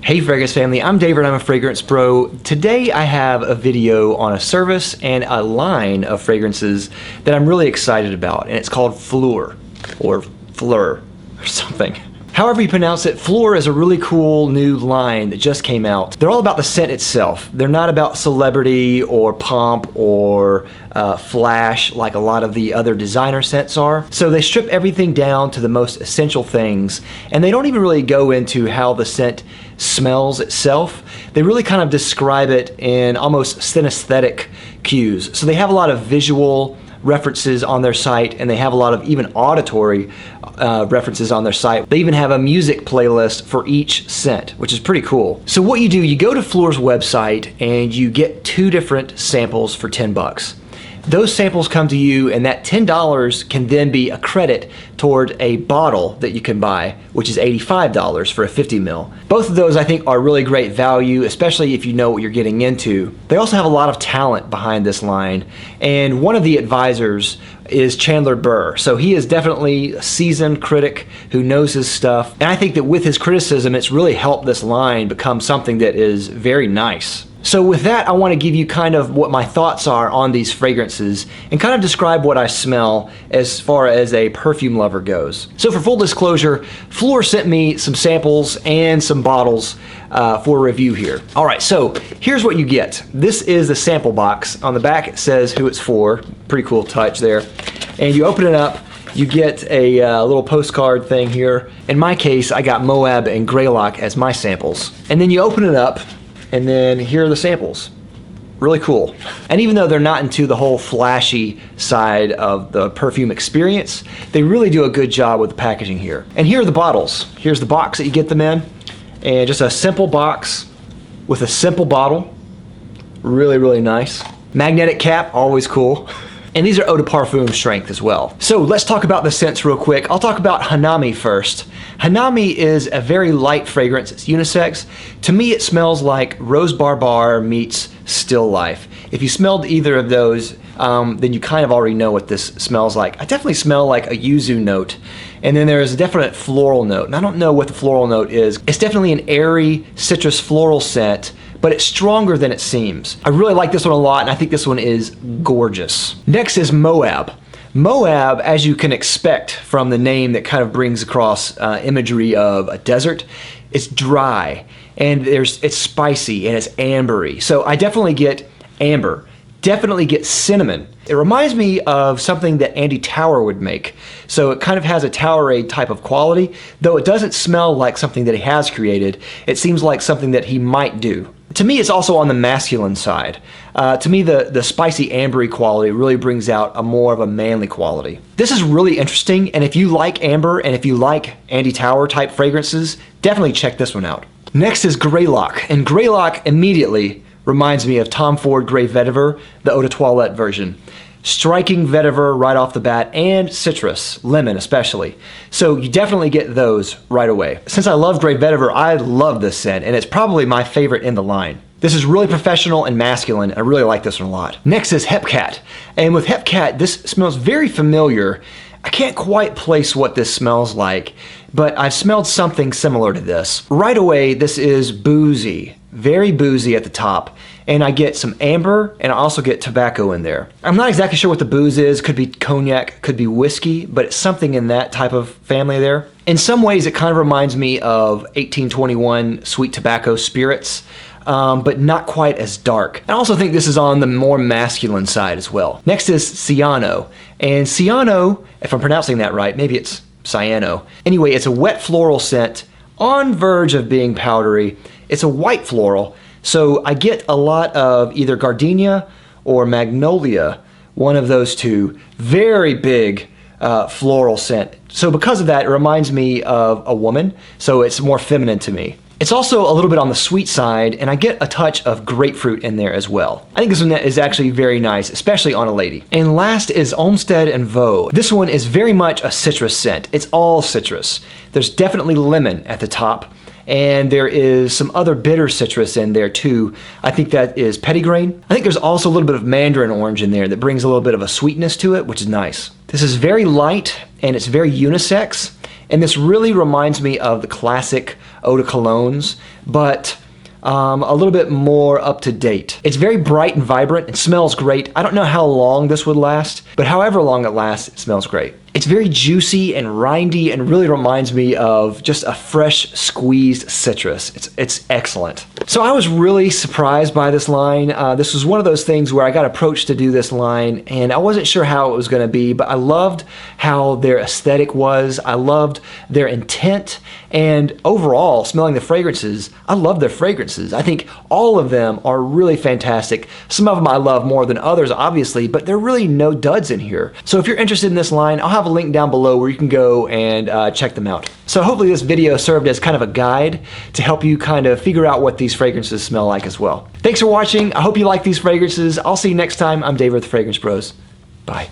Hey Fragrance family, I'm David, I'm a fragrance pro. Today I have a video on a service and a line of fragrances that I'm really excited about, and it's called PHLUR, or PHLUR, or something. However you pronounce it, PHLUR is a really cool new line that just came out. They're all about the scent itself. They're not about celebrity or pomp or flash like a lot of the other designer scents are. So they strip everything down to the most essential things, and they don't even really go into how the scent smells itself. They really kind of describe it in almost synesthetic cues. So they have a lot of visual references on their site, and they have a lot of even auditory references on their site. They even have a music playlist for each scent, which is pretty cool. So what you do, you go to PHLUR's website and you get 2 different samples for 10 bucks. Those samples come to you, and that $10 can then be a credit toward a bottle that you can buy, which is $85 for a 50 ml. Both of those I think are really great value, especially if you know what you're getting into. They also have a lot of talent behind this line, and one of the advisors is Chandler Burr. So he is definitely a seasoned critic who knows his stuff, and I think that with his criticism it's really helped this line become something that is very nice. So with that, I want to give you kind of what my thoughts are on these fragrances and kind of describe what I smell as far as a perfume lover goes. So for full disclosure, PHLUR sent me some samples and some bottles for review here. All right, so here's what you get. This is the sample box. On the back it says who it's for. Pretty cool touch there. And you open it up, you get a little postcard thing here. In my case, I got Moab and Greylock as my samples. And then you open it up, and then here are the samples. Really cool. And even though they're not into the whole flashy side of the perfume experience, they really do a good job with the packaging here. And here are the bottles. Here's the box that you get them in, and just a simple box with a simple bottle. Really, really nice. Magnetic cap, always cool. And these are eau de parfum strength as well. So let's talk about the scents real quick. I'll talk about Hanami first. Hanami is a very light fragrance. It's unisex. To me, it smells like Rose Bar meets Still Life. If you smelled either of those, then you kind of already know what this smells like. I definitely smell like a yuzu note. And then there is a definite floral note. And I don't know what the floral note is. It's definitely an airy citrus floral scent, but it's stronger than it seems. I really like this one a lot, and I think this one is gorgeous. Next is Moab. Moab, as you can expect from the name that kind of brings across imagery of a desert, it's dry, and it's spicy, and it's ambery. So I definitely get amber, definitely get cinnamon. It reminds me of something that Andy Tower would make. So it kind of has a Towerade type of quality, though it doesn't smell like something that he has created. It seems like something that he might do. To me, it's also on the masculine side. To me, the spicy ambery quality really brings out a more of a manly quality. This is really interesting, and if you like amber and if you like Andy Tower type fragrances, definitely check this one out. Next is Greylock, and Greylock immediately reminds me of Tom Ford Grey Vetiver, the Eau de Toilette version. Striking vetiver right off the bat, and citrus, lemon especially. So you definitely get those right away. Since I love Grey Vetiver, I love this scent, and it's probably my favorite in the line. This is really professional and masculine. I really like this one a lot. Next is Hepcat. And with Hepcat, this smells very familiar. I can't quite place what this smells like, but I've smelled something similar to this. Right away, this is Boozy. Very boozy at the top, and I get some amber, and I also get tobacco in there. I'm not exactly sure what the booze is. Could be cognac, could be whiskey, but it's something in that type of family there. In some ways, it kind of reminds me of 1821 sweet tobacco spirits, but not quite as dark. I also think this is on the more masculine side as well. Next is Siano, and Siano, if I'm pronouncing that right, maybe it's Siano. Anyway, it's a wet floral scent on verge of being powdery. It's a white floral, so I get a lot of either gardenia or magnolia, one of those two. Very big floral scent. So because of that, it reminds me of a woman, so it's more feminine to me. It's also a little bit on the sweet side, and I get a touch of grapefruit in there as well. I think this one is actually very nice, especially on a lady. And last is Olmstead and Veau. This one is very much a citrus scent. It's all citrus. There's definitely lemon at the top, and there is some other bitter citrus in there too. I think that is petitgrain. I think there's also a little bit of mandarin orange in there that brings a little bit of a sweetness to it, which is nice. This is very light, and it's very unisex. And this really reminds me of the classic eau de colognes, but a little bit more up to date. It's very bright and vibrant. It smells great. I don't know how long this would last, but however long it lasts, it smells great. It's very juicy and rindy and really reminds me of just a fresh squeezed citrus. It's excellent. So I was really surprised by this line. This was one of those things where I got approached to do this line and I wasn't sure how it was going to be, but I loved how their aesthetic was. I loved their intent, and overall, smelling the fragrances, I love their fragrances. I think all of them are really fantastic. Some of them I love more than others, obviously, but there are really no duds in here. So if you're interested in this line, I'll have a link down below where you can go and check them out. So hopefully this video served as kind of a guide to help you kind of figure out what these fragrances smell like as well. Thanks for watching. I hope you like these fragrances. I'll see you next time. I'm David with the Fragrance Bros. Bye.